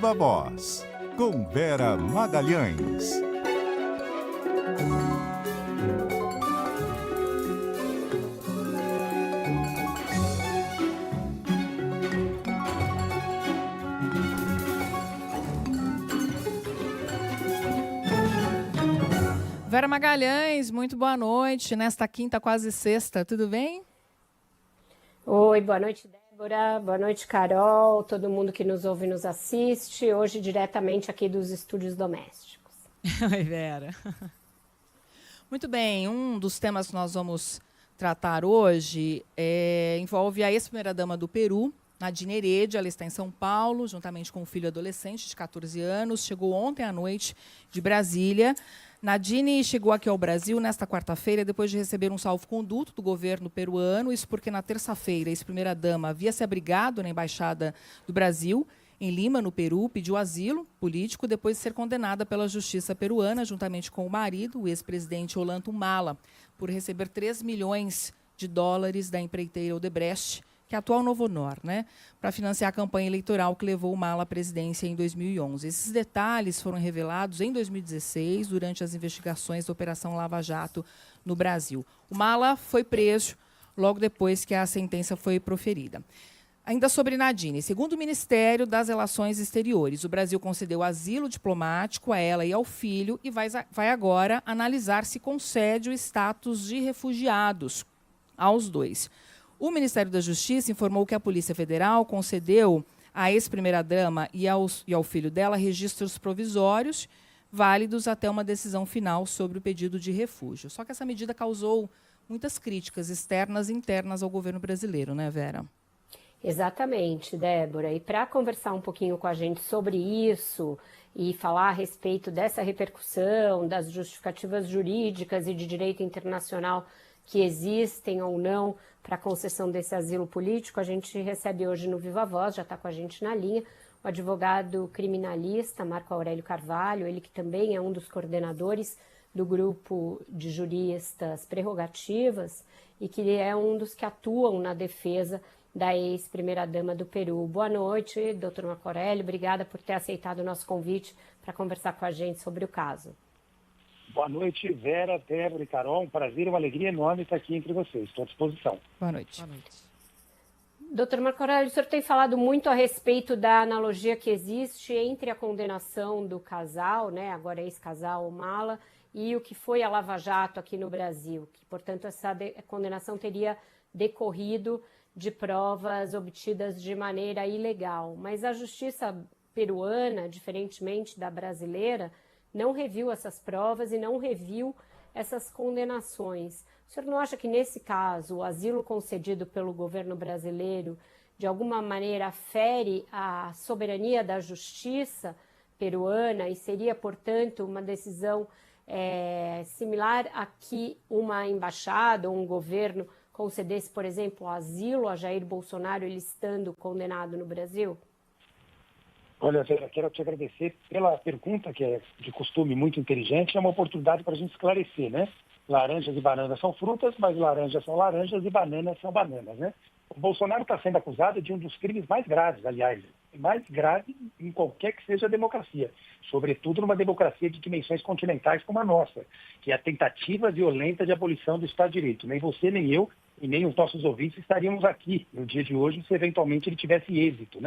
Viva Voz, com Vera Magalhães. Vera Magalhães, muito boa noite. Nesta quinta, quase sexta, tudo bem? Oi, boa noite, Débora. Boa noite, Carol. Todo mundo que nos ouve e nos assiste. Hoje, diretamente aqui dos estúdios domésticos. Oi, Vera. Muito bem, um dos temas que nós vamos tratar hoje envolve a ex-primeira-dama do Peru, Nadine Heredia. Ela está em São Paulo, juntamente com um filho adolescente de 14 anos. Chegou ontem à noite de Brasília. Nadine chegou aqui ao Brasil nesta quarta-feira, depois de receber um salvo-conduto do governo peruano. Isso porque, na terça-feira, a ex-primeira-dama havia se abrigado na Embaixada do Brasil, em Lima, no Peru, pediu asilo político depois de ser condenada pela justiça peruana, juntamente com o marido, o ex-presidente Ollanta Humala, por receber 3 milhões de dólares da empreiteira Odebrecht, que é a atual Novo Honor, para financiar a campanha eleitoral que levou o Humala à presidência em 2011. Esses detalhes foram revelados em 2016, durante as investigações da Operação Lava Jato no Brasil. O Humala foi preso logo depois que a sentença foi proferida. Ainda sobre Nadine, segundo o Ministério das Relações Exteriores, o Brasil concedeu asilo diplomático a ela e ao filho e vai agora analisar se concede o status de refugiados aos dois. O Ministério da Justiça informou que a Polícia Federal concedeu à ex-primeira-dama e ao filho dela registros provisórios, válidos até uma decisão final sobre o pedido de refúgio. Só que essa medida causou muitas críticas externas e internas ao governo brasileiro, né, Vera? Exatamente, Débora. E para conversar um pouquinho com a gente sobre isso e falar a respeito dessa repercussão, das justificativas jurídicas e de direito internacional que existem ou não para a concessão desse asilo político, a gente recebe hoje no Viva Voz, já está com a gente na linha, o advogado criminalista Marco Aurélio Carvalho, ele que também é um dos coordenadores do grupo de juristas Prerrogativas e que é um dos que atuam na defesa da ex-primeira-dama do Peru. Boa noite, doutor Marco Aurélio, obrigada por ter aceitado o nosso convite para conversar com a gente sobre o caso. Boa noite, Vera, Débora e Carol. Um prazer e uma alegria enorme estar aqui entre vocês. Estou à disposição. Boa noite. Boa noite. Doutor Marco Aurélio, o senhor tem falado muito a respeito da analogia que existe entre a condenação do casal, agora ex-casal Humala, e o que foi a Lava Jato aqui no Brasil, que, portanto, essa condenação teria decorrido de provas obtidas de maneira ilegal. Mas a justiça peruana, diferentemente da brasileira, não reviu essas provas e não reviu essas condenações. O senhor não acha que, nesse caso, o asilo concedido pelo governo brasileiro, de alguma maneira, fere a soberania da justiça peruana e seria, portanto, uma decisão similar a que uma embaixada ou um governo concedesse, por exemplo, asilo a Jair Bolsonaro, ele estando condenado no Brasil? Olha, Vera, quero te agradecer pela pergunta, que é de costume muito inteligente, é uma oportunidade para a gente esclarecer, Laranjas e bananas são frutas, mas laranjas são laranjas e bananas são bananas, O Bolsonaro está sendo acusado de um dos crimes mais graves, aliás, mais grave em qualquer que seja a democracia, sobretudo numa democracia de dimensões continentais como a nossa, que é a tentativa violenta de abolição do Estado de Direito. Nem você, nem eu, e nem os nossos ouvintes estaríamos aqui no dia de hoje se eventualmente ele tivesse êxito,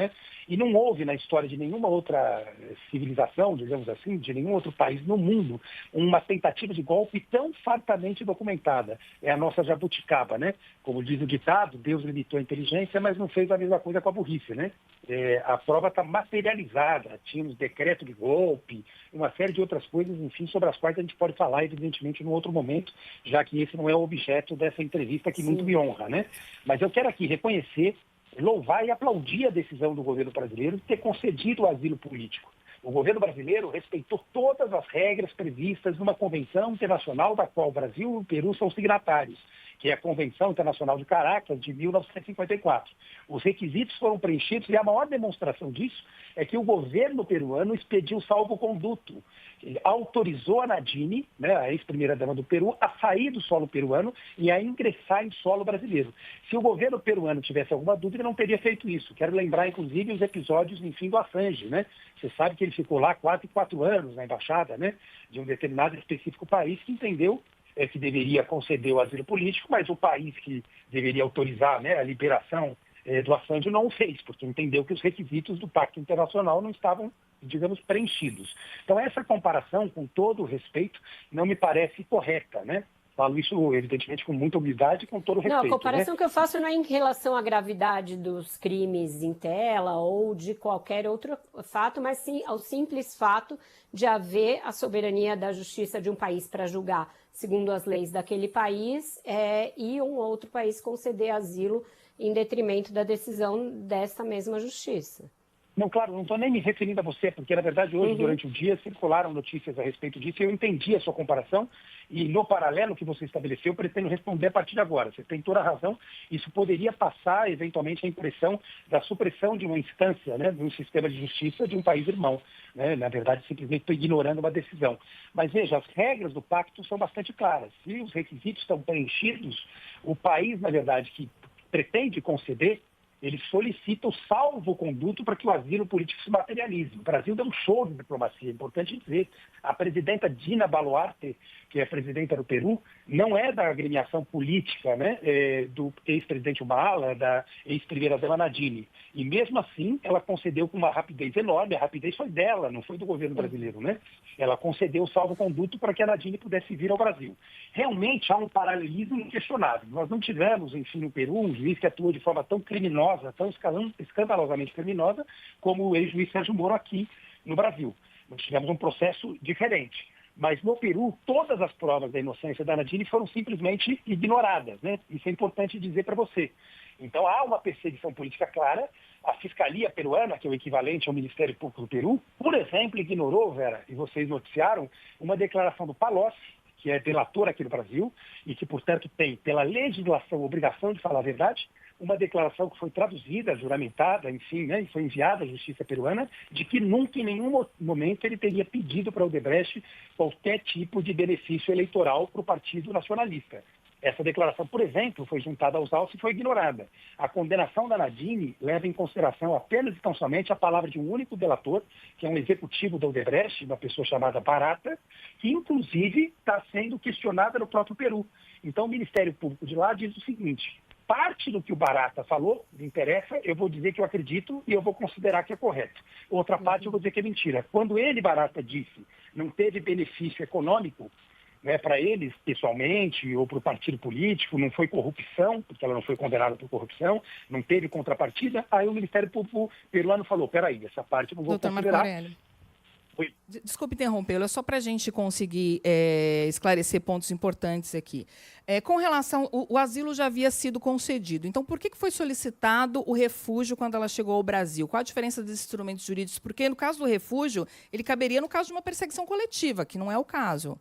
E não houve na história de nenhuma outra civilização, digamos assim, de nenhum outro país no mundo, uma tentativa de golpe tão fartamente documentada. É a nossa jabuticaba, Como diz o ditado, Deus limitou a inteligência, mas não fez a mesma coisa com a burrice, A prova está materializada, tínhamos decreto de golpe, uma série de outras coisas, enfim, sobre as quais a gente pode falar, evidentemente, num outro momento, já que esse não é o objeto dessa entrevista, que muito me honra, Mas eu quero aqui reconhecer, louvar e aplaudir a decisão do governo brasileiro de ter concedido o asilo político. O governo brasileiro respeitou todas as regras previstas numa convenção internacional da qual o Brasil e o Peru são signatários, que é a Convenção Internacional de Caracas, de 1954. Os requisitos foram preenchidos e a maior demonstração disso é que o governo peruano expediu salvo-conduto. Ele autorizou a Nadine, né, a ex-primeira-dama do Peru, a sair do solo peruano e a ingressar em solo brasileiro. Se o governo peruano tivesse alguma dúvida, não teria feito isso. Quero lembrar, inclusive, os episódios, enfim, do Assange, né? Você sabe que ele ficou lá quase 4 anos na embaixada, né, de um determinado específico país que entendeu que deveria conceder o asilo político, mas o país que deveria autorizar, né, a liberação do Assange não o fez, porque entendeu que os requisitos do Pacto Internacional não estavam, digamos, preenchidos. Então, essa comparação, com todo o respeito, não me parece correta, né? Falo isso, evidentemente, com muita humildade e com todo o respeito. Não, a comparação, né? que eu faço não é em relação à gravidade dos crimes em tela ou de qualquer outro fato, mas sim ao simples fato de haver a soberania da justiça de um país para julgar segundo as leis daquele país e um outro país conceder asilo em detrimento da decisão dessa mesma justiça. Não, claro, não estou nem me referindo a você, porque, na verdade, hoje, durante o dia, circularam notícias a respeito disso e eu entendi a sua comparação e, no paralelo que você estabeleceu, eu pretendo responder a partir de agora. Você tem toda a razão. Isso poderia passar, eventualmente, a impressão da supressão de uma instância, né, de um sistema de justiça de um país irmão. Né? Na verdade, simplesmente estou ignorando uma decisão. Mas, veja, as regras do pacto são bastante claras. Se os requisitos estão preenchidos, o país, na verdade, que pretende conceder, ele solicita o salvo-conduto para que o asilo político se materialize. O Brasil deu um show de diplomacia, é importante dizer. A presidenta Dina Boluarte, que é presidenta do Peru, não é da agremiação política, né, do ex-presidente Humala, da ex-primeira-dama Nadine. E mesmo assim, ela concedeu com uma rapidez enorme. A rapidez foi dela, não foi do governo brasileiro, né? Ela concedeu o salvo-conduto para que a Nadine pudesse vir ao Brasil. Realmente há um paralelismo inquestionável. Nós não tivemos, enfim, no Peru, um juiz que atuou de forma tão criminosa, tão escandalosamente criminosa, como o ex-juiz Sérgio Moro aqui no Brasil. Nós tivemos um processo diferente. Mas no Peru, todas as provas da inocência da Nadine foram simplesmente ignoradas, né? Isso é importante dizer para você. Então há uma perseguição política clara. A Fiscalia Peruana, que é o equivalente ao Ministério Público do Peru, por exemplo, ignorou, Vera, e vocês noticiaram, uma declaração do Palocci, que é delator aqui no Brasil, e que, portanto, tem, pela legislação, a obrigação de falar a verdade, uma declaração que foi traduzida, juramentada, enfim, né, e foi enviada à justiça peruana, de que nunca, em nenhum momento, ele teria pedido para o Odebrecht qualquer tipo de benefício eleitoral para o Partido Nacionalista. Essa declaração, por exemplo, foi juntada aos autos e foi ignorada. A condenação da Nadine leva em consideração apenas e tão somente a palavra de um único delator, que é um executivo da Odebrecht, uma pessoa chamada Barata, que inclusive está sendo questionada no próprio Peru. Então o Ministério Público de lá diz o seguinte: parte do que o Barata falou, me interessa, eu vou dizer que eu acredito e eu vou considerar que é correto. Outra parte eu vou dizer que é mentira. Quando ele, Barata, disse não teve benefício econômico, né, para eles, pessoalmente, ou para o partido político, não foi corrupção, porque ela não foi condenada por corrupção, não teve contrapartida, aí o Ministério Público peruano falou, peraí, essa parte eu não vou considerar. Desculpe interrompê-lo, é só para a gente conseguir esclarecer pontos importantes aqui. Com relação, o asilo já havia sido concedido, então por que foi solicitado o refúgio quando ela chegou ao Brasil? Qual a diferença dos instrumentos jurídicos? Porque no caso do refúgio, ele caberia no caso de uma perseguição coletiva, que não é o caso.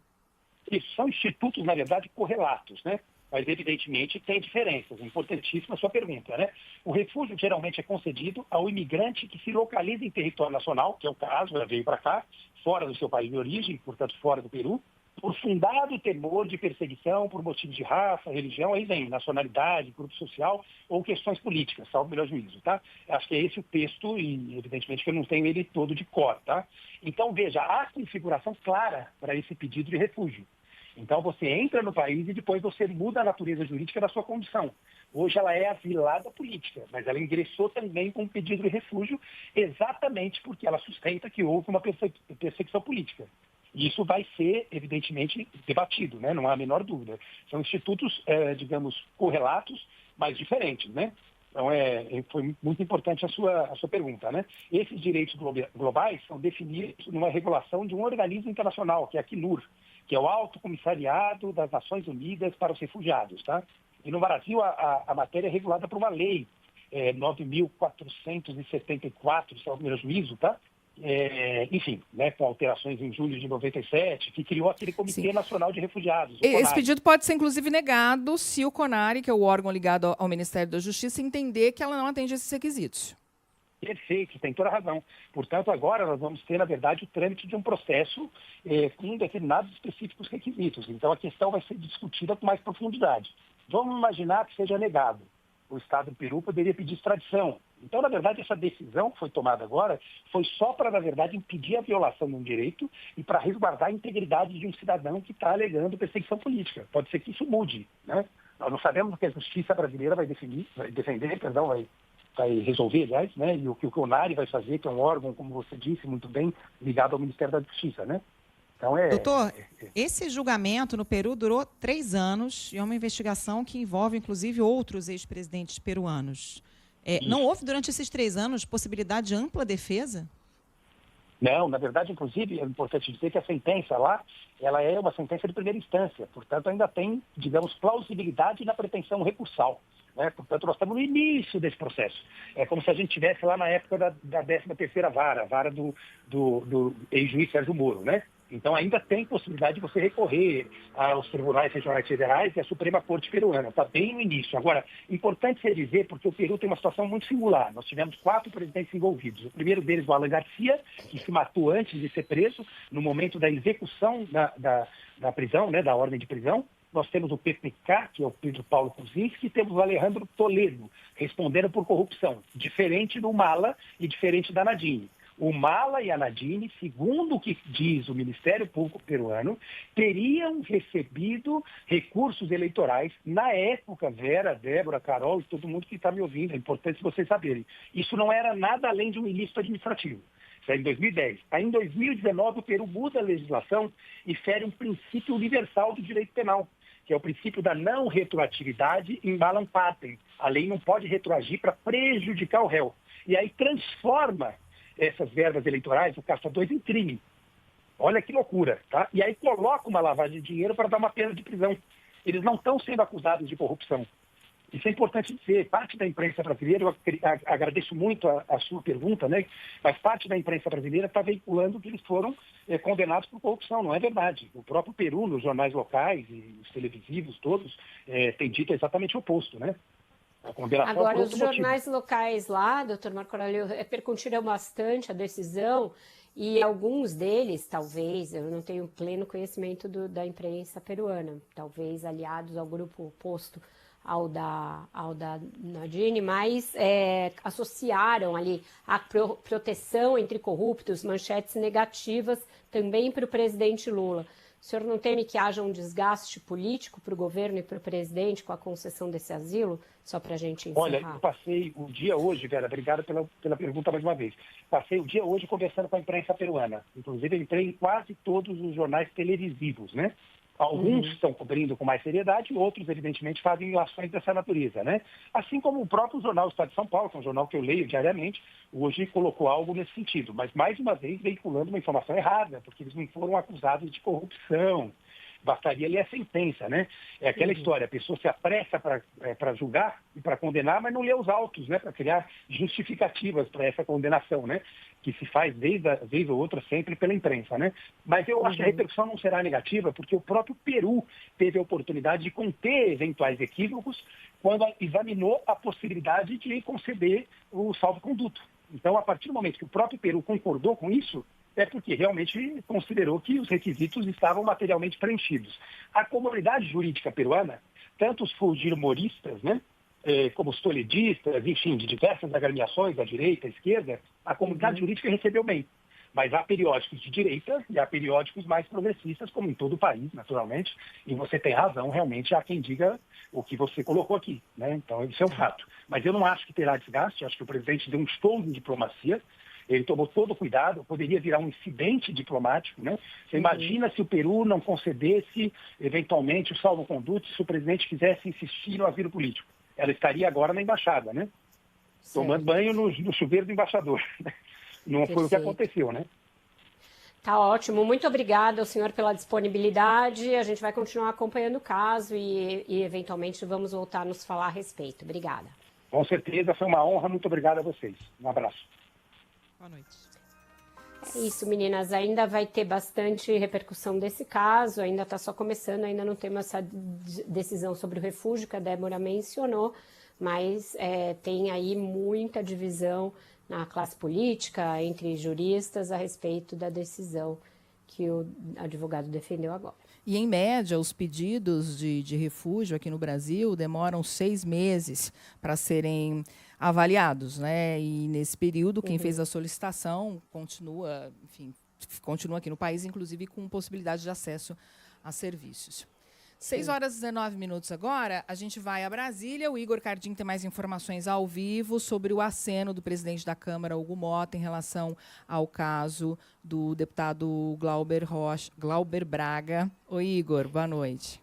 Isso, são institutos, na verdade, correlatos, né? Mas, evidentemente, tem diferenças. Importantíssima a sua pergunta, né? O refúgio geralmente é concedido ao imigrante que se localiza em território nacional, que é o caso, ela veio para cá, fora do seu país de origem, portanto, fora do Peru, por fundado temor de perseguição por motivos de raça, religião, aí vem nacionalidade, grupo social ou questões políticas, salvo o melhor juízo, tá? Acho que é esse o texto e, evidentemente, que eu não tenho ele todo de cor, tá? Então, veja, há configuração clara para esse pedido de refúgio. Então, você entra no país e depois você muda a natureza jurídica da sua condição. Hoje ela é asilada política, mas ela ingressou também com um pedido de refúgio exatamente porque ela sustenta que houve uma perseguição política. E isso vai ser, evidentemente, debatido, né? Não há a menor dúvida. São institutos, digamos, correlatos, mas diferentes, né? Então, foi muito importante a sua pergunta, né? Esses direitos globais são definidos numa regulação de um organismo internacional, que é a Acnur, que é o Alto Comissariado das Nações Unidas para os Refugiados, tá? E no Brasil a matéria é regulada por uma lei, 9.474, se é o primeiro juízo, tá? enfim, né, com alterações em julho de 97, que criou aquele Comitê Sim. Nacional de Refugiados. Esse CONARE. pedido pode ser, inclusive, negado se o CONARE, que é o órgão ligado ao Ministério da Justiça, entender que ela não atende esses requisitos. Perfeito, tem toda a razão. Portanto, agora nós vamos ter, na verdade, o trâmite de um processo com determinados específicos requisitos. Então, a questão vai ser discutida com mais profundidade. Vamos imaginar que seja negado. O Estado do Peru poderia pedir extradição. Então, na verdade, essa decisão que foi tomada agora foi só para, na verdade, impedir a violação de um direito e para resguardar a integridade de um cidadão que está alegando perseguição política. Pode ser que isso mude, né? Nós não sabemos o que a justiça brasileira vai vai resolver, aliás, né? E o que o CONARE vai fazer, que é um órgão, como você disse muito bem, ligado ao Ministério da Justiça, né? Então, Doutor, esse julgamento no Peru durou 3 anos e é uma investigação que envolve, inclusive, outros ex-presidentes peruanos. Não houve, durante esses 3 anos, possibilidade de ampla defesa? Não, na verdade, inclusive, é importante dizer que a sentença lá, ela é uma sentença de primeira instância, portanto, ainda tem, digamos, plausibilidade na pretensão recursal. Né? Portanto, nós estamos no início desse processo. É como se a gente estivesse lá na época da 13ª vara, a vara do ex-juiz Sérgio Moro, né? Então, ainda tem possibilidade de você recorrer aos tribunais regionais federais e à Suprema Corte Peruana. Está bem no início. Agora, importante ser dizer, porque o Peru tem uma situação muito singular. Nós tivemos 4 presidentes envolvidos. O primeiro deles, o Alan Garcia, que se matou antes de ser preso, no momento da execução da prisão, né, da ordem de prisão. Nós temos o PPK, que é o Pedro Paulo Kuczynski, e temos o Alejandro Toledo, respondendo por corrupção, diferente do Mala e diferente da Nadine. O Mala e a Nadine, segundo o que diz o Ministério Público peruano, teriam recebido recursos eleitorais na época, Vera, Débora, Carol e todo mundo que está me ouvindo, é importante vocês saberem. Isso não era nada além de um ilícito administrativo. Isso é em 2010. Aí, em 2019, o Peru muda a legislação e fere um princípio universal do direito penal, que é o princípio da não retroatividade em balam partem. A lei não pode retroagir para prejudicar o réu. E aí transforma essas verbas eleitorais, o Casta 2, em crime. Olha que loucura, tá? E aí coloca uma lavagem de dinheiro para dar uma pena de prisão. Eles não estão sendo acusados de corrupção. Isso é importante dizer. Parte da imprensa brasileira, eu agradeço muito a sua pergunta, né? Mas parte da imprensa brasileira está veiculando que eles foram condenados por corrupção. Não é verdade. O próprio Peru, nos jornais locais e os televisivos todos, tem dito exatamente o oposto, né? Agora, os jornais locais lá, doutor Marco Aurélio, repercutiram bastante a decisão e alguns deles, talvez, eu não tenho pleno conhecimento da imprensa peruana, talvez aliados ao grupo oposto ao da Nadine, mas associaram ali a proteção entre corruptos, manchetes negativas também para o presidente Lula. O senhor não teme que haja um desgaste político para o governo e para o presidente com a concessão desse asilo? Só para a gente encerrar. Olha, eu passei o dia hoje, Vera, obrigado pela pergunta mais uma vez. Passei o dia hoje conversando com a imprensa peruana. Inclusive, eu entrei em quase todos os jornais televisivos, né? Alguns estão cobrindo com mais seriedade, outros, evidentemente, fazem ilações dessa natureza, né? Assim como o próprio jornal Estado de São Paulo, que é um jornal que eu leio diariamente, hoje colocou algo nesse sentido, mas, mais uma vez, veiculando uma informação errada, porque eles não foram acusados de corrupção. Bastaria ler a sentença, né? É aquela história, a pessoa se apressa para julgar e para condenar, mas não lê os autos, né? Para criar justificativas para essa condenação, né? Que se faz vez ou outra sempre pela imprensa, né? Mas eu acho que a repercussão não será negativa, porque o próprio Peru teve a oportunidade de conter eventuais equívocos quando examinou a possibilidade de conceder o salvo-conduto. Então, a partir do momento que o próprio Peru concordou com isso, é porque realmente considerou que os requisitos estavam materialmente preenchidos. A comunidade jurídica peruana, tanto os fujimoristas, né, como os toledistas, enfim, de diversas agremiações, da direita, à esquerda, a comunidade jurídica recebeu bem. Mas há periódicos de direita e há periódicos mais progressistas, como em todo o país, naturalmente, e você tem razão, realmente há quem diga o que você colocou aqui, né? Então, isso é um fato. Mas eu não acho que terá desgaste, acho que o presidente deu um estouro de diplomacia, ele tomou todo o cuidado, poderia virar um incidente diplomático, né? Você imagina se o Peru não concedesse, eventualmente, o salvo-conduto, se o presidente quisesse insistir no asilo político. Ela estaria agora na embaixada, né? Tomando banho no chuveiro do embaixador. Não foi o que aconteceu, né? Tá ótimo. Muito obrigada ao senhor pela disponibilidade. A gente vai continuar acompanhando o caso e eventualmente, vamos voltar a nos falar a respeito. Obrigada. Com certeza, foi uma honra. Muito obrigado a vocês. Um abraço. Boa noite. Isso, meninas, ainda vai ter bastante repercussão desse caso, ainda está só começando, ainda não temos essa decisão sobre o refúgio que a Débora mencionou, mas tem aí muita divisão na classe política, entre juristas, a respeito da decisão que o advogado defendeu agora. E, em média, os pedidos de refúgio aqui no Brasil demoram 6 meses para serem avaliados, né? E, nesse período, quem fez a solicitação continua aqui no país, inclusive com possibilidade de acesso a serviços. 6h19 agora, a gente vai a Brasília. O Igor Cardim tem mais informações ao vivo sobre o aceno do presidente da Câmara, Hugo Motta, em relação ao caso do deputado Glauber Braga. Oi, Igor, boa noite.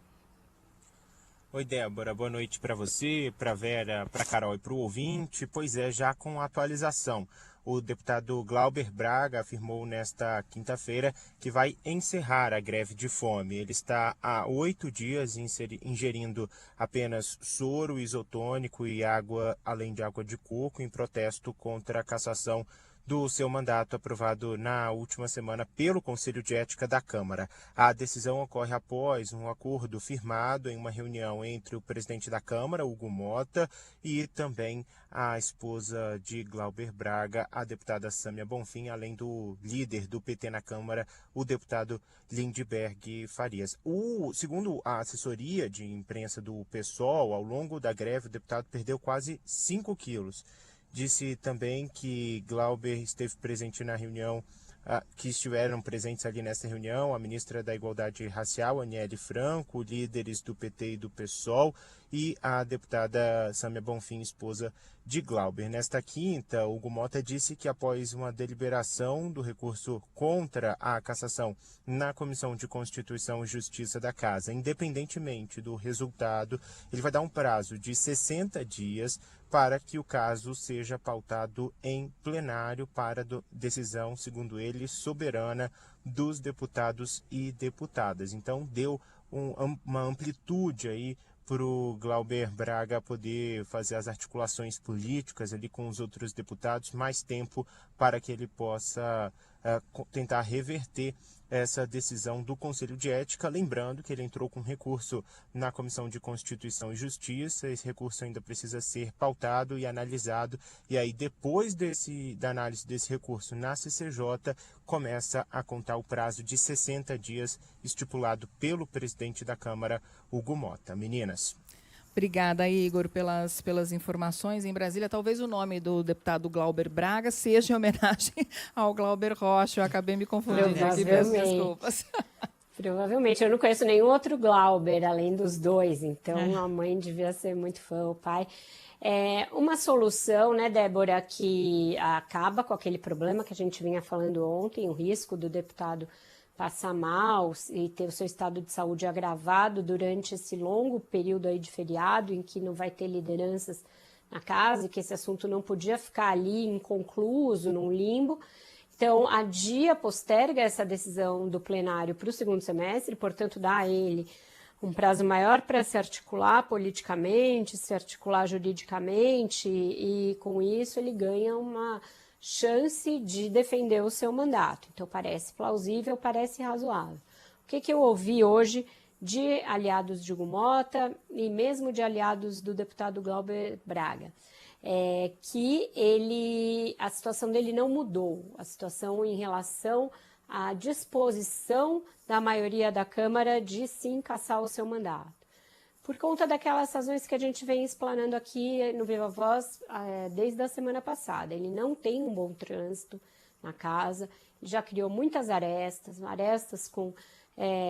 Oi, Débora, boa noite para você, para Vera, para Carol e para o ouvinte. Pois é, já com a atualização. O deputado Glauber Braga afirmou nesta quinta-feira que vai encerrar a greve de fome. Ele está há 8 dias ingerindo apenas soro isotônico e água, além de água de coco, em protesto contra a cassação do seu mandato aprovado na última semana pelo Conselho de Ética da Câmara. A decisão ocorre após um acordo firmado em uma reunião entre o presidente da Câmara, Hugo Motta, e também a esposa de Glauber Braga, a deputada Sâmia Bonfim, além do líder do PT na Câmara, o deputado Lindbergh Farias. Segundo a assessoria de imprensa do PSOL, ao longo da greve, o deputado perdeu quase 5 quilos. Disse também que Glauber esteve presente na reunião, que estiveram presentes ali nessa reunião, a ministra da Igualdade Racial, Aniele Franco, líderes do PT e do PSOL e a deputada Sâmia Bonfim, esposa de Glauber. Nesta quinta, Hugo Motta disse que após uma deliberação do recurso contra a cassação na Comissão de Constituição e Justiça da Casa, independentemente do resultado, ele vai dar um prazo de 60 dias para que o caso seja pautado em plenário para decisão, segundo ele, soberana dos deputados e deputadas. Então, deu uma amplitude aí para o Glauber Braga poder fazer as articulações políticas ali com os outros deputados, mais tempo para que ele possa tentar reverter essa decisão do Conselho de Ética, lembrando que ele entrou com recurso na Comissão de Constituição e Justiça. Esse recurso ainda precisa ser pautado e analisado, e aí depois da análise desse recurso na CCJ, começa a contar o prazo de 60 dias estipulado pelo presidente da Câmara, Hugo Motta. Meninas. Obrigada, Igor, pelas informações. Em Brasília, talvez o nome do deputado Glauber Braga seja em homenagem ao Glauber Rocha. Eu acabei me confundindo aqui, peço desculpas. Provavelmente. Eu não conheço nenhum outro Glauber, além dos dois. Então, a mãe devia ser muito fã, o pai. Uma solução, né, Débora, que acaba com aquele problema que a gente vinha falando ontem, o risco do deputado passar mal e ter o seu estado de saúde agravado durante esse longo período aí de feriado, em que não vai ter lideranças na casa, e que esse assunto não podia ficar ali inconcluso, num limbo. Então, posterga essa decisão do plenário para o segundo semestre, portanto, dá a ele um prazo maior para se articular politicamente, se articular juridicamente, e com isso ele ganha uma chance de defender o seu mandato. Então, parece plausível, parece razoável. O que eu ouvi hoje de aliados de Hugo Motta e mesmo de aliados do deputado Glauber Braga? Que a situação dele não mudou, a situação em relação à disposição da maioria da Câmara de sim cassar o seu mandato. Por conta daquelas razões que a gente vem explanando aqui no Viva Voz desde a semana passada. Ele não tem um bom trânsito na casa, ele já criou muitas arestas com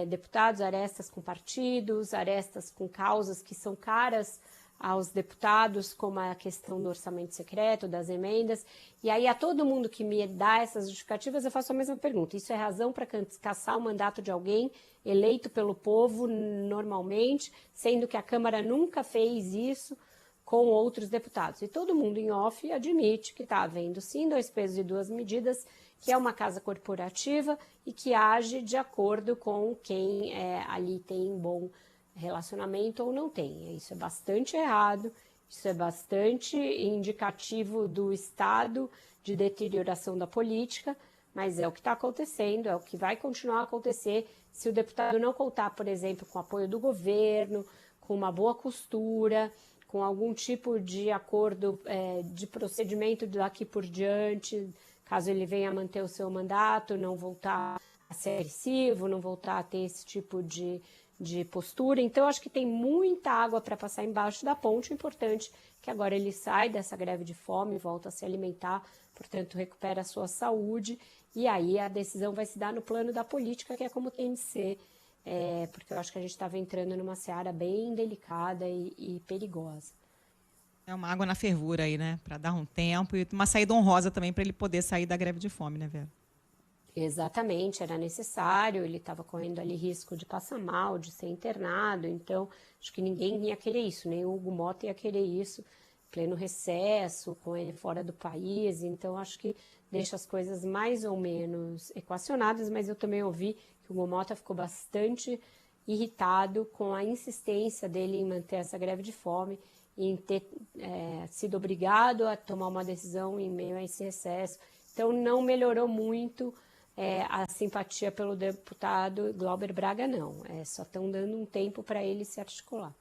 deputados, arestas com partidos, arestas com causas que são caras aos deputados, como a questão do orçamento secreto, das emendas. E aí, a todo mundo que me dá essas justificativas, eu faço a mesma pergunta. Isso é razão para cassar o mandato de alguém eleito pelo povo normalmente, sendo que a Câmara nunca fez isso com outros deputados? E todo mundo em off admite que está havendo, sim, 2 pesos e 2 medidas, que é uma casa corporativa e que age de acordo com quem ali tem bom relacionamento ou não tem. Isso é bastante errado, isso é bastante indicativo do estado de deterioração da política, mas é o que está acontecendo, é o que vai continuar a acontecer se o deputado não contar, por exemplo, com o apoio do governo, com uma boa costura, com algum tipo de acordo de procedimento daqui por diante, caso ele venha a manter o seu mandato, não voltar a ser agressivo, não voltar a ter esse tipo de postura. Então, acho que tem muita água para passar embaixo da ponte. É importante que agora ele sai dessa greve de fome, volta a se alimentar, portanto, recupera a sua saúde. E aí a decisão vai se dar no plano da política, que é como tem de ser, porque eu acho que a gente estava entrando numa seara bem delicada e perigosa. É uma água na fervura aí, né? Para dar um tempo e uma saída honrosa também para ele poder sair da greve de fome, né, Vera? Exatamente, era necessário, ele estava correndo ali risco de passar mal, de ser internado, então acho que ninguém ia querer isso, nem o Hugo Motta ia querer isso, pleno recesso, com ele fora do país, então acho que deixa as coisas mais ou menos equacionadas, mas eu também ouvi que o Hugo Motta ficou bastante irritado com a insistência dele em manter essa greve de fome, em ter sido obrigado a tomar uma decisão em meio a esse recesso, então não melhorou muito a simpatia pelo deputado Glauber Braga, não. Só estão dando um tempo para ele se articular.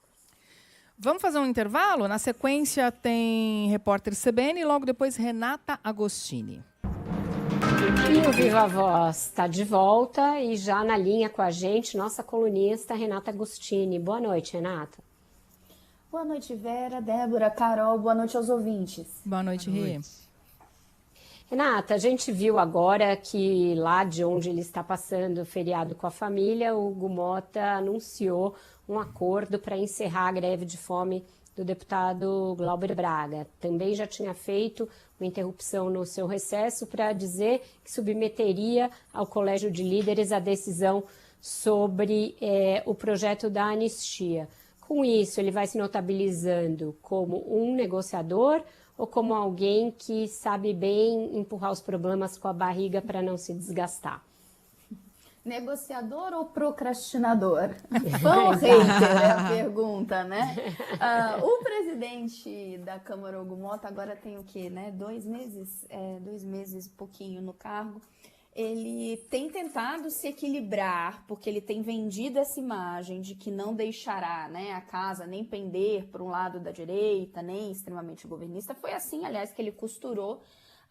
Vamos fazer um intervalo? Na sequência tem repórter CBN e logo depois Renata Agostini. E o Viva Voz está de volta e já na linha com a gente, nossa colunista Renata Agostini. Boa noite, Renata. Boa noite, Vera, Débora, Carol, boa noite aos ouvintes. Boa noite, Rê. Renata, a gente viu agora que lá de onde ele está passando o feriado com a família, o Hugo Motta anunciou um acordo para encerrar a greve de fome do deputado Glauber Braga. Também já tinha feito uma interrupção no seu recesso para dizer que submeteria ao Colégio de Líderes a decisão sobre o projeto da anistia. Com isso, ele vai se notabilizando como um negociador ou como alguém que sabe bem empurrar os problemas com a barriga para não se desgastar? Negociador ou procrastinador? Fã ou hater é a pergunta, né? O presidente da Câmara, Hugo Motta, agora tem o quê, né? 2 meses? 2 meses e pouquinho no cargo. Ele tem tentado se equilibrar, porque ele tem vendido essa imagem de que não deixará, né, a casa nem pender para um lado da direita, nem extremamente governista. Foi assim, aliás, que ele costurou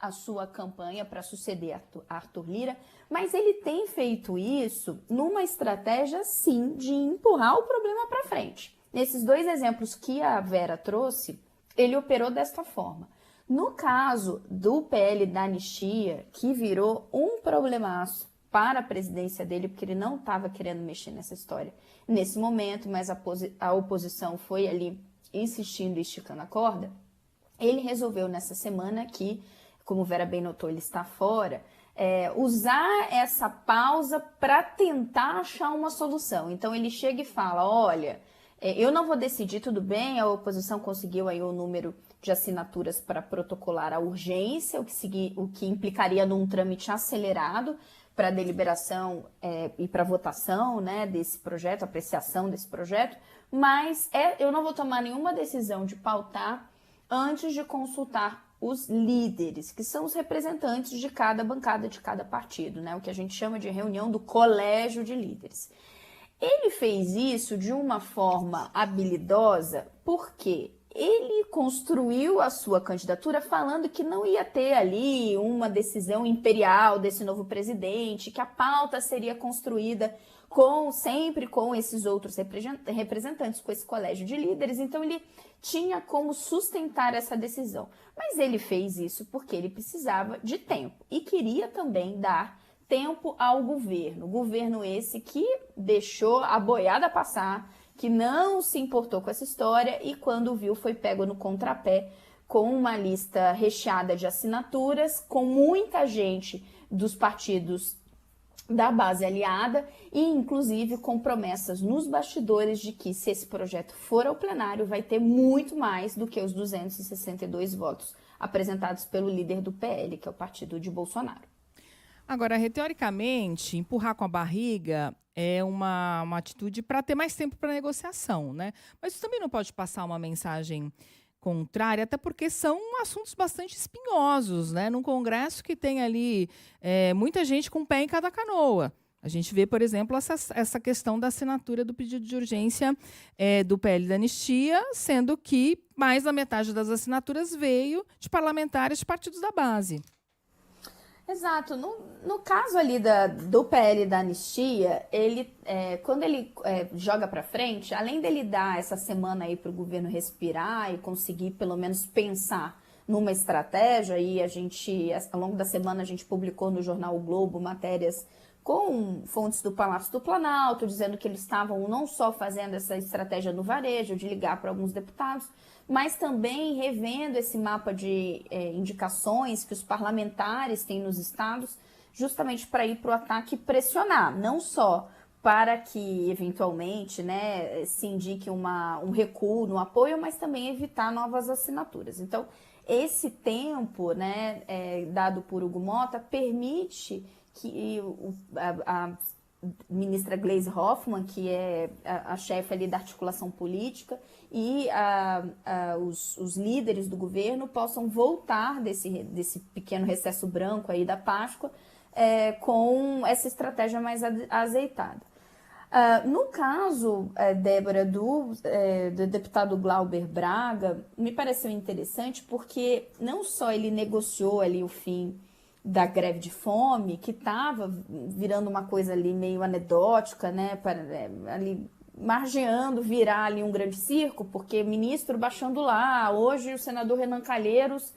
a sua campanha para suceder a Arthur Lira, mas ele tem feito isso numa estratégia, sim, de empurrar o problema para frente. Nesses 2 exemplos que a Vera trouxe, ele operou desta forma. No caso do PL da anistia, que virou um problemaço para a presidência dele, porque ele não estava querendo mexer nessa história nesse momento, mas a oposição foi ali insistindo e esticando a corda, ele resolveu nessa semana que, como Vera bem notou, ele está fora, usar essa pausa para tentar achar uma solução. Então ele chega e fala, olha, eu não vou decidir, tudo bem, a oposição conseguiu aí o número de assinaturas para protocolar a urgência, o que implicaria num trâmite acelerado para a deliberação e para a votação, né, desse projeto, apreciação desse projeto, mas eu não vou tomar nenhuma decisão de pautar antes de consultar os líderes, que são os representantes de cada bancada, de cada partido, né, o que a gente chama de reunião do colégio de líderes. Ele fez isso de uma forma habilidosa, porque ele construiu a sua candidatura falando que não ia ter ali uma decisão imperial desse novo presidente, que a pauta seria construída sempre com esses outros representantes, com esse colégio de líderes. Então ele tinha como sustentar essa decisão. Mas ele fez isso porque ele precisava de tempo e queria também dar tempo ao governo. Governo esse que deixou a boiada passar, que não se importou com essa história e quando viu foi pego no contrapé com uma lista recheada de assinaturas, com muita gente dos partidos da base aliada e inclusive com promessas nos bastidores de que se esse projeto for ao plenário vai ter muito mais do que os 262 votos apresentados pelo líder do PL, que é o partido de Bolsonaro. Agora, teoricamente, empurrar com a barriga é uma atitude para ter mais tempo para negociação, né? Mas isso também não pode passar uma mensagem contrária, até porque são assuntos bastante espinhosos, né? Num Congresso que tem ali muita gente com o pé em cada canoa. A gente vê, por exemplo, essa questão da assinatura do pedido de urgência do PL da anistia, sendo que mais da metade das assinaturas veio de parlamentares de partidos da base. Exato. No caso ali do PL da anistia, ele, quando ele joga para frente, além dele dar essa semana aí para o governo respirar e conseguir pelo menos pensar numa estratégia, e ao longo da semana a gente publicou no jornal O Globo matérias com fontes do Palácio do Planalto, dizendo que eles estavam não só fazendo essa estratégia no varejo, de ligar para alguns deputados, mas também revendo esse mapa de indicações que os parlamentares têm nos estados, justamente para ir para o ataque e pressionar, não só para que, eventualmente, né, se indique um recuo no apoio, mas também evitar novas assinaturas. Então, esse tempo, né, dado por Hugo Mota permite que a ministra Gleisi Hoffmann, que é a chefe ali da articulação política, e os líderes do governo possam voltar desse pequeno recesso branco aí da Páscoa com essa estratégia mais azeitada. No caso, Débora, do deputado Glauber Braga, me pareceu interessante porque não só ele negociou ali o fim da greve de fome, que estava virando uma coisa ali meio anedótica, né, ali margeando virar ali um grande circo, porque ministro baixando lá, hoje o senador Renan Calheiros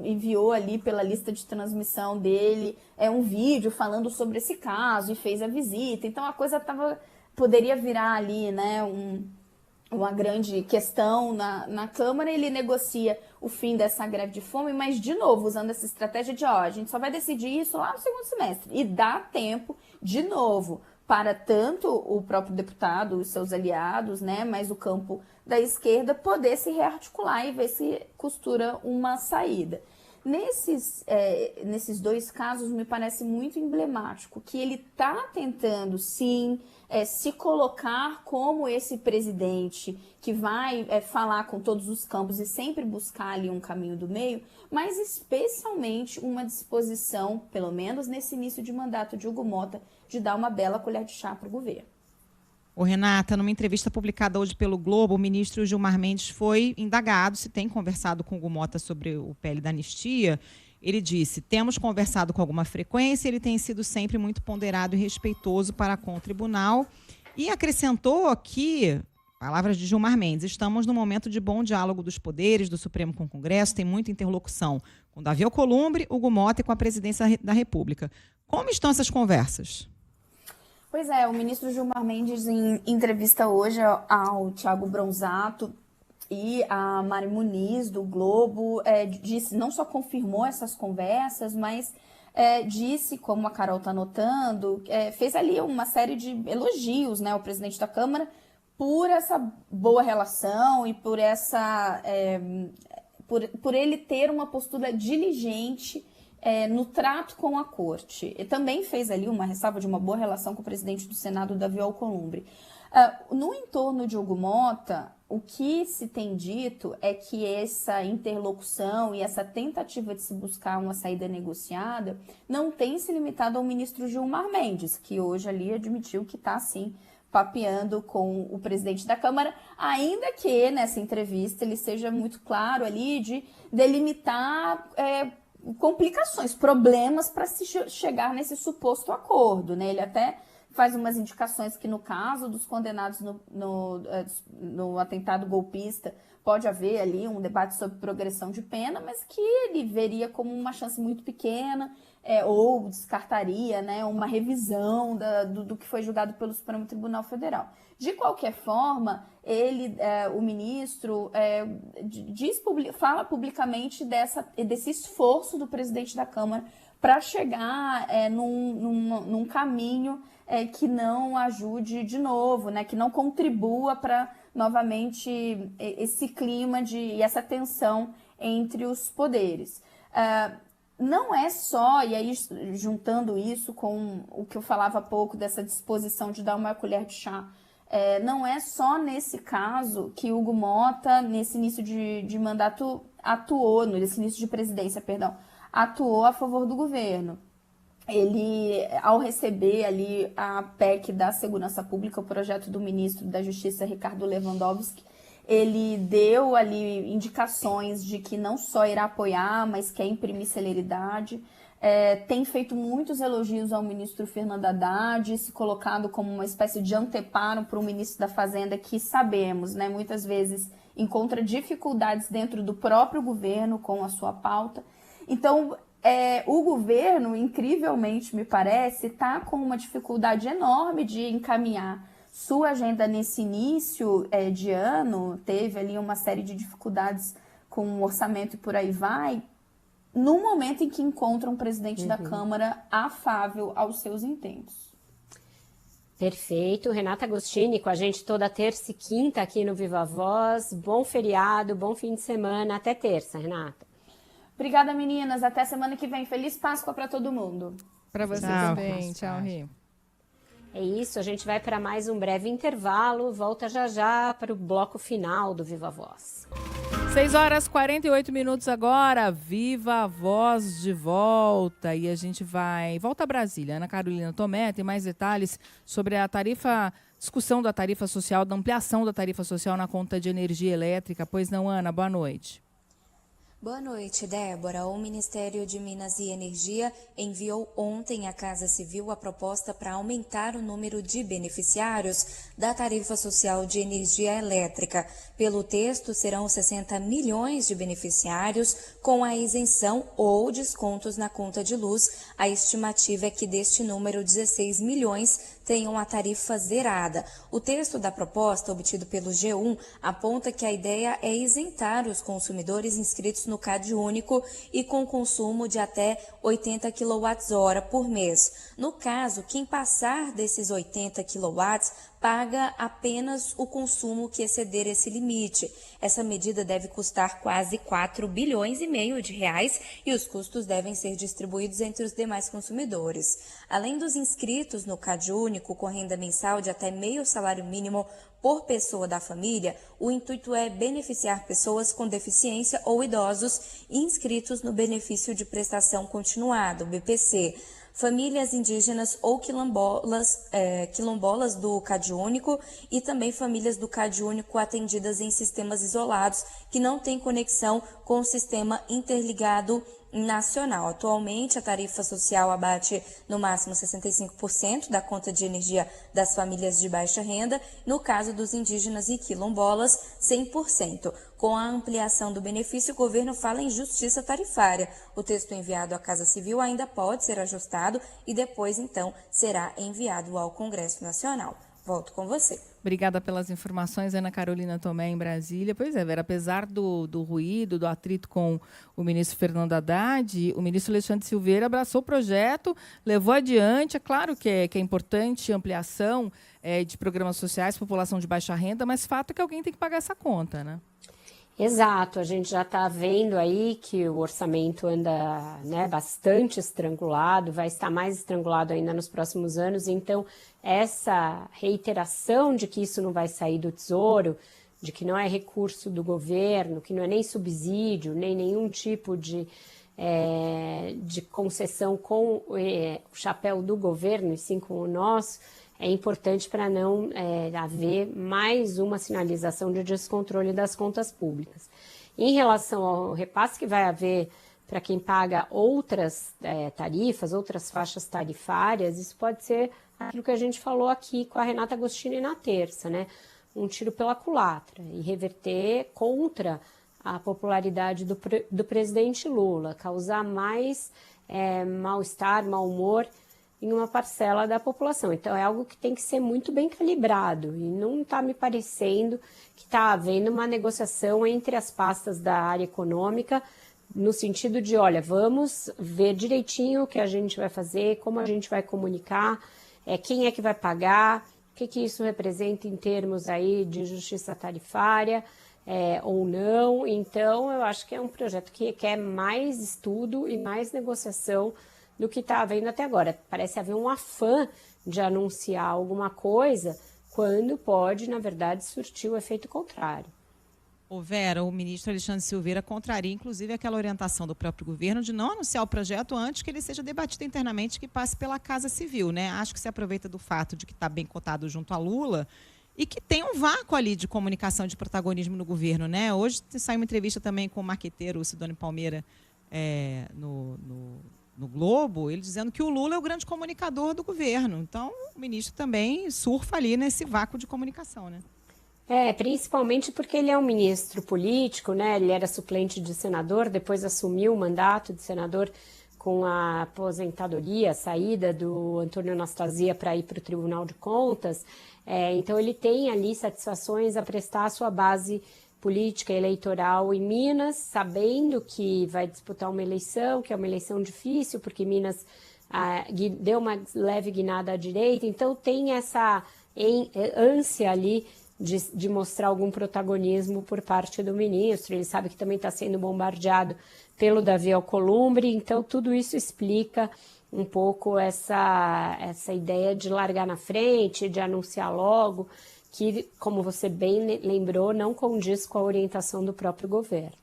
enviou ali pela lista de transmissão dele um vídeo falando sobre esse caso e fez a visita, então a coisa poderia virar ali, né, uma grande questão na Câmara. Ele negocia o fim dessa greve de fome, mas, de novo, usando essa estratégia de, a gente só vai decidir isso lá no segundo semestre. E dá tempo, de novo, para tanto o próprio deputado, os seus aliados, né, mas o campo da esquerda, poder se rearticular e ver se costura uma saída. Nesses dois casos, me parece muito emblemático que ele está tentando, sim, se colocar como esse presidente que vai falar com todos os campos e sempre buscar ali um caminho do meio, mas especialmente uma disposição, pelo menos nesse início de mandato de Hugo Mota, de dar uma bela colher de chá para o governo. Ô, Renata, numa entrevista publicada hoje pelo Globo, o ministro Gilmar Mendes foi indagado se tem conversado com o Hugo Mota sobre o PL da anistia. Ele disse: temos conversado com alguma frequência, ele tem sido sempre muito ponderado e respeitoso para com o tribunal. E acrescentou aqui, palavras de Gilmar Mendes, estamos num momento de bom diálogo dos poderes, do Supremo com o Congresso, tem muita interlocução com Davi Alcolumbre, Hugo Mota e com a presidência da República. Como estão essas conversas? Pois é, o ministro Gilmar Mendes, em entrevista hoje ao Thiago Bronzato e a Mari Muniz, do Globo, disse, não só confirmou essas conversas, mas disse, como a Carol está notando, fez ali uma série de elogios, né, ao presidente da Câmara por essa boa relação e por ele ter uma postura diligente no trato com a corte. E também fez ali uma ressalva de uma boa relação com o presidente do Senado, Davi Alcolumbre. No entorno de Hugo Mota, o que se tem dito é que essa interlocução e essa tentativa de se buscar uma saída negociada não tem se limitado ao ministro Gilmar Mendes, que hoje ali admitiu que está, sim, papeando com o presidente da Câmara, ainda que nessa entrevista ele seja muito claro ali de delimitar complicações, problemas para se chegar nesse suposto acordo, né? Ele até faz umas indicações que no caso dos condenados no atentado golpista pode haver ali um debate sobre progressão de pena, mas que ele veria como uma chance muito pequena, ou descartaria, né, uma revisão do que foi julgado pelo Supremo Tribunal Federal. De qualquer forma, o ministro fala publicamente desse esforço do presidente da Câmara para chegar num caminho que não ajude de novo, né, que não contribua para novamente esse clima e essa tensão entre os poderes. Não é só, e aí juntando isso com o que eu falava há pouco, dessa disposição de dar uma colher de chá Não é só nesse caso que Hugo Mota, nesse início de mandato, nesse início de presidência, atuou a favor do governo. Ele, ao receber ali a PEC da Segurança Pública, o projeto do ministro da Justiça, Ricardo Lewandowski, ele deu ali indicações de que não só irá apoiar, mas quer imprimir celeridade. Tem feito muitos elogios ao ministro Fernando Haddad, se colocado como uma espécie de anteparo para o ministro da Fazenda, que sabemos, né, muitas vezes encontra dificuldades dentro do próprio governo com a sua pauta. Então, o governo, incrivelmente, me parece, está com uma dificuldade enorme de encaminhar sua agenda nesse início de ano. Teve ali uma série de dificuldades com o orçamento e por aí vai, no momento em que encontra um presidente da Câmara afável aos seus intentos. Perfeito. Renata Agostini com a gente toda terça e quinta aqui no Viva Voz. Bom feriado, bom fim de semana. Até terça, Renata. Obrigada, meninas. Até semana que vem. Feliz Páscoa para todo mundo. Para você também. Tchau, Ri. É isso, a gente vai para mais um breve intervalo. Volta já para o bloco final do Viva Voz. 6h48 agora, Viva a Voz de volta, e a gente volta a Brasília. Ana Carolina Tomé tem mais detalhes sobre a discussão da tarifa social, da ampliação da tarifa social na conta de energia elétrica. Pois não, Ana? Boa noite. Boa noite, Débora. O Ministério de Minas e Energia enviou ontem à Casa Civil a proposta para aumentar o número de beneficiários da tarifa social de energia elétrica. Pelo texto, serão 60 milhões de beneficiários com a isenção ou descontos na conta de luz. A estimativa é que deste número, 16 milhões tenham a tarifa zerada. O texto da proposta, obtido pelo G1, aponta que a ideia é isentar os consumidores inscritos no CadÚnico e com consumo de até 80 kWh por mês. No caso, quem passar desses 80 kW paga apenas o consumo que exceder esse limite. Essa medida deve custar quase 4,5 bilhões de reais e os custos devem ser distribuídos entre os demais consumidores. Além dos inscritos no CadÚnico com renda mensal de até meio salário mínimo por pessoa da família, o intuito é beneficiar pessoas com deficiência ou idosos inscritos no benefício de prestação continuada, o BPC. Famílias indígenas ou quilombolas do CadÚnico e também famílias do CadÚnico atendidas em sistemas isolados que não têm conexão com o sistema interligado nacional. Atualmente, a tarifa social abate no máximo 65% da conta de energia das famílias de baixa renda, no caso dos indígenas e quilombolas, 100%. Com a ampliação do benefício, o governo fala em justiça tarifária. O texto enviado à Casa Civil ainda pode ser ajustado e depois, então, será enviado ao Congresso Nacional. Volto com você. Obrigada pelas informações, Ana Carolina Tomé, em Brasília. Pois é, Vera, apesar do ruído, do atrito com o ministro Fernando Haddad, o ministro Alexandre Silveira abraçou o projeto, levou adiante. É claro que é importante a ampliação de programas sociais, população de baixa renda, mas fato é que alguém tem que pagar essa conta, né? Exato, a gente já está vendo aí que o orçamento anda, né, bastante estrangulado, vai estar mais estrangulado ainda nos próximos anos, então essa reiteração de que isso não vai sair do Tesouro, de que não é recurso do governo, que não é nem subsídio, nem nenhum tipo de concessão com o chapéu do governo, e sim com o nosso, é importante para não haver mais uma sinalização de descontrole das contas públicas. Em relação ao repasse que vai haver para quem paga outras tarifas, outras faixas tarifárias, isso pode ser aquilo que a gente falou aqui com a Renata Agostini na terça, né? Um tiro pela culatra e reverter contra a popularidade do presidente Lula, causar mais mal-estar, mau humor em uma parcela da população. Então, é algo que tem que ser muito bem calibrado e não está me parecendo que está havendo uma negociação entre as pastas da área econômica no sentido de, olha, vamos ver direitinho o que a gente vai fazer, como a gente vai comunicar, quem é que vai pagar, o que isso representa em termos aí de justiça tarifária ou não. Então, eu acho que é um projeto que requer mais estudo e mais negociação do que está havendo até agora. Parece haver um afã de anunciar alguma coisa quando pode, na verdade, surtir o efeito contrário. Ô Vera, o ministro Alexandre Silveira contraria, inclusive, aquela orientação do próprio governo de não anunciar o projeto antes que ele seja debatido internamente, que passe pela Casa Civil, né? Acho que se aproveita do fato de que está bem cotado junto a Lula e que tem um vácuo ali de comunicação, de protagonismo no governo, né? Hoje saiu uma entrevista também com o marqueteiro, o Sidônio Palmeira, no Globo, ele dizendo que o Lula é o grande comunicador do governo. Então, o ministro também surfa ali nesse vácuo de comunicação, né? Principalmente porque ele é um ministro político, né? Ele era suplente de senador, depois assumiu o mandato de senador com a aposentadoria, a saída do Antônio Anastasia para ir para o Tribunal de Contas. Então ele tem ali satisfações a prestar à sua base política eleitoral em Minas, sabendo que vai disputar uma eleição, que é uma eleição difícil, porque Minas deu uma leve guinada à direita, então tem essa ânsia ali de mostrar algum protagonismo por parte do ministro. Ele sabe que também está sendo bombardeado pelo Davi Alcolumbre, então tudo isso explica um pouco essa ideia de largar na frente, de anunciar logo, que, como você bem lembrou, não condiz com a orientação do próprio governo.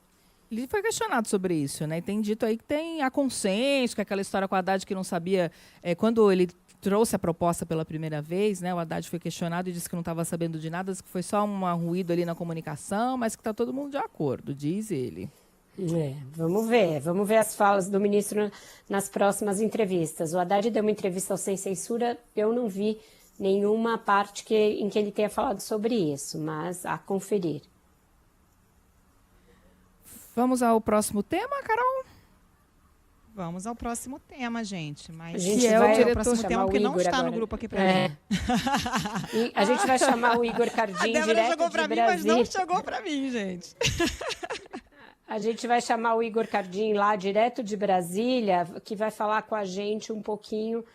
Ele foi questionado sobre isso, né? E tem dito aí que tem a consenso, que aquela história com o Haddad que não sabia, quando ele trouxe a proposta pela primeira vez, né? O Haddad foi questionado e disse que não estava sabendo de nada, que foi só um ruído ali na comunicação, mas que está todo mundo de acordo, diz ele. Vamos ver as falas do ministro nas próximas entrevistas. O Haddad deu uma entrevista ao Sem Censura, eu não vi nenhuma parte em que ele tenha falado sobre isso, mas a conferir. Vamos ao próximo tema, Carol? Vamos ao próximo tema, gente. Mas a gente vai ao próximo tema, porque não está agora. No grupo aqui para mim. E a gente vai chamar o Igor Cardim, direto chegou de pra mim, Brasília. mas não chegou para mim, gente. A gente vai chamar o Igor Cardim lá, direto de Brasília, que vai falar com a gente um pouquinho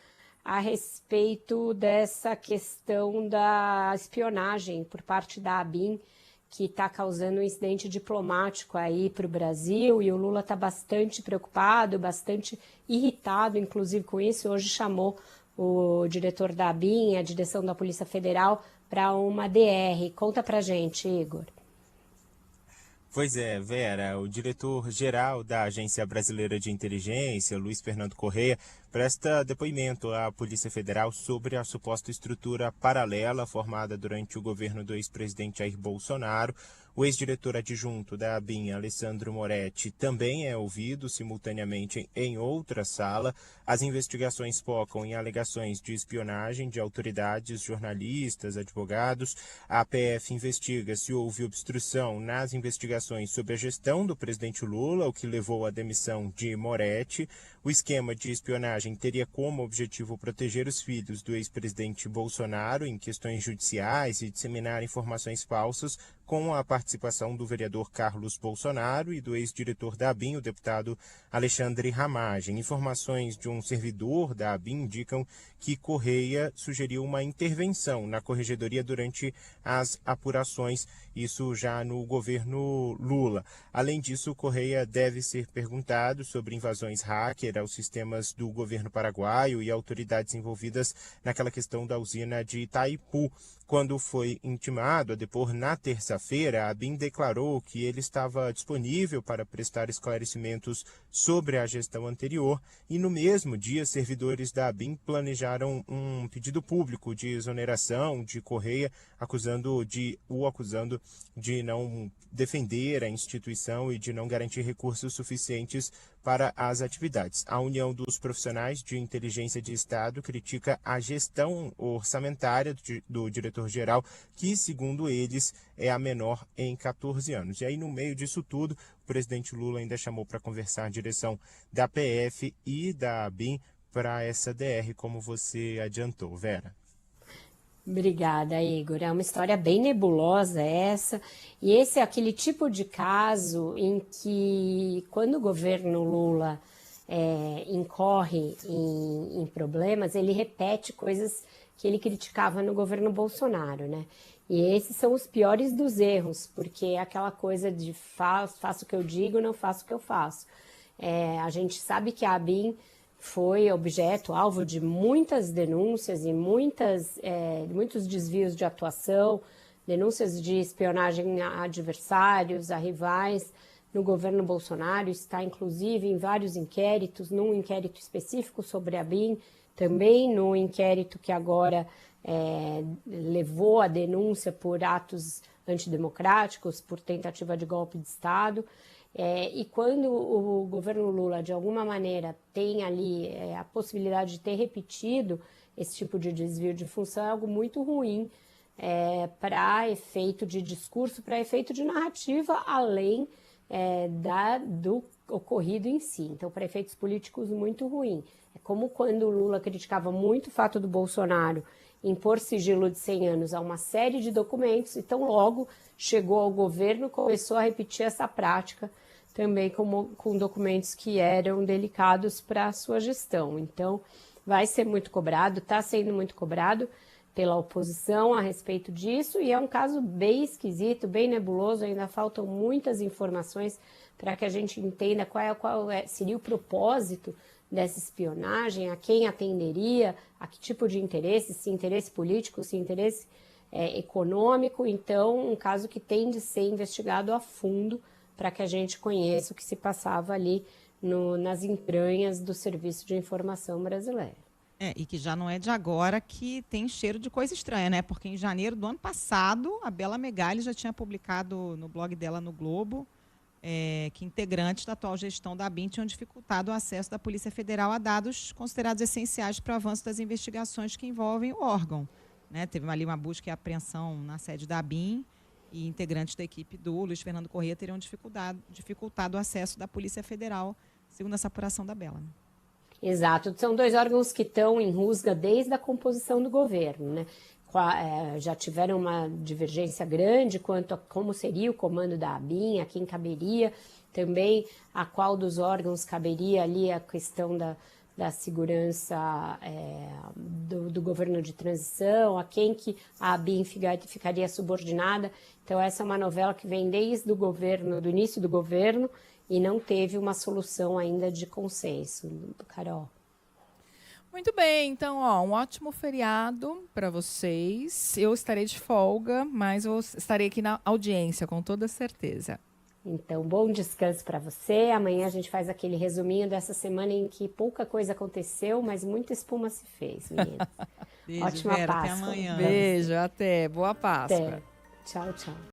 a respeito dessa questão da espionagem por parte da ABIN, que está causando um incidente diplomático aí para o Brasil, e o Lula está bastante preocupado, bastante irritado, inclusive, com isso. Hoje chamou o diretor da ABIN, a direção da Polícia Federal, para uma DR. Conta para gente, Igor. Pois é, Vera, o diretor-geral da Agência Brasileira de Inteligência, Luiz Fernando Correia, presta depoimento à Polícia Federal sobre a suposta estrutura paralela formada durante o governo do ex-presidente Jair Bolsonaro. O ex-diretor adjunto da ABIN, Alessandro Moretti, também é ouvido simultaneamente em outra sala. As investigações focam em alegações de espionagem de autoridades, jornalistas, advogados. A PF investiga se houve obstrução nas investigações sobre a gestão do presidente Lula, o que levou à demissão de Moretti. O esquema de espionagem teria como objetivo proteger os filhos do ex-presidente Bolsonaro em questões judiciais e disseminar informações falsas, com a participação do vereador Carlos Bolsonaro e do ex-diretor da ABIN, o deputado Alexandre Ramagem. Informações de um servidor da ABIN indicam que Correia sugeriu uma intervenção na corregedoria durante as apurações, isso já no governo Lula. Além disso, Correia deve ser perguntado sobre invasões hacker aos sistemas do governo paraguaio e autoridades envolvidas naquela questão da usina de Itaipu. Quando foi intimado a depor na terça-feira, a ABIN declarou que ele estava disponível para prestar esclarecimentos sobre a gestão anterior e, no mesmo dia, servidores da ABIN planejaram um pedido público de exoneração de Correia, acusando de não defender a instituição e de não garantir recursos suficientes para as atividades. A União dos Profissionais de Inteligência de Estado critica a gestão orçamentária do diretor-geral, que, segundo eles, é a menor em 14 anos. E aí, no meio disso tudo, o presidente Lula ainda chamou para conversar a direção da PF e da ABIN para essa DR, como você adiantou, Vera. Obrigada, Igor. É uma história bem nebulosa essa, e esse é aquele tipo de caso em que, quando o governo Lula incorre em problemas, ele repete coisas que ele criticava no governo Bolsonaro, né? E esses são os piores dos erros, porque é aquela coisa de faço o que eu digo, não faço o que eu faço. A gente sabe que a ABIN foi objeto, alvo de muitas denúncias e muitos desvios de atuação, denúncias de espionagem a adversários, a rivais no governo Bolsonaro, está inclusive em vários inquéritos, num inquérito específico sobre a BIM, também no inquérito que agora levou a denúncia por atos antidemocráticos, por tentativa de golpe de Estado. E quando o governo Lula, de alguma maneira, tem ali a possibilidade de ter repetido esse tipo de desvio de função, é algo muito ruim para efeito de discurso, para efeito de narrativa, além do ocorrido em si. Então, para efeitos políticos, muito ruim. É como quando o Lula criticava muito o fato do Bolsonaro impor sigilo de 100 anos a uma série de documentos, então logo chegou ao governo, começou a repetir essa prática também com documentos que eram delicados para a sua gestão. Então, vai ser muito cobrado, está sendo muito cobrado pela oposição a respeito disso, e é um caso bem esquisito, bem nebuloso, ainda faltam muitas informações para que a gente entenda qual seria o propósito dessa espionagem, a quem atenderia, a que tipo de interesse, se interesse político, se interesse econômico. Então, um caso que tem de ser investigado a fundo para que a gente conheça o que se passava ali nas entranhas do Serviço de Informação brasileiro. E que já não é de agora que tem cheiro de coisa estranha, né? Porque em janeiro do ano passado, a Bela Megali já tinha publicado no blog dela no Globo que integrantes da atual gestão da ABIN tinham dificultado o acesso da Polícia Federal a dados considerados essenciais para o avanço das investigações que envolvem o órgão. Né? Teve ali uma busca e apreensão na sede da ABIN e integrantes da equipe do Luiz Fernando Corrêa teriam dificultado o acesso da Polícia Federal, segundo essa apuração da Bela. Exato. São dois órgãos que estão em rusga desde a composição do governo, né? Já tiveram uma divergência grande quanto a como seria o comando da ABIN, a quem caberia, também a qual dos órgãos caberia ali a questão da segurança do governo de transição, a quem que a ABIN ficaria subordinada. Então essa é uma novela que vem desde do início do governo e não teve uma solução ainda de consenso, Carol. Muito bem, então, um ótimo feriado para vocês. Eu estarei de folga, mas eu estarei aqui na audiência, com toda certeza. Então, bom descanso para você. Amanhã a gente faz aquele resuminho dessa semana em que pouca coisa aconteceu, mas muita espuma se fez, meninas. Beijo, Ótima Vera, Páscoa. até amanhã. Beijo, até. Boa Páscoa. Até. Tchau, tchau.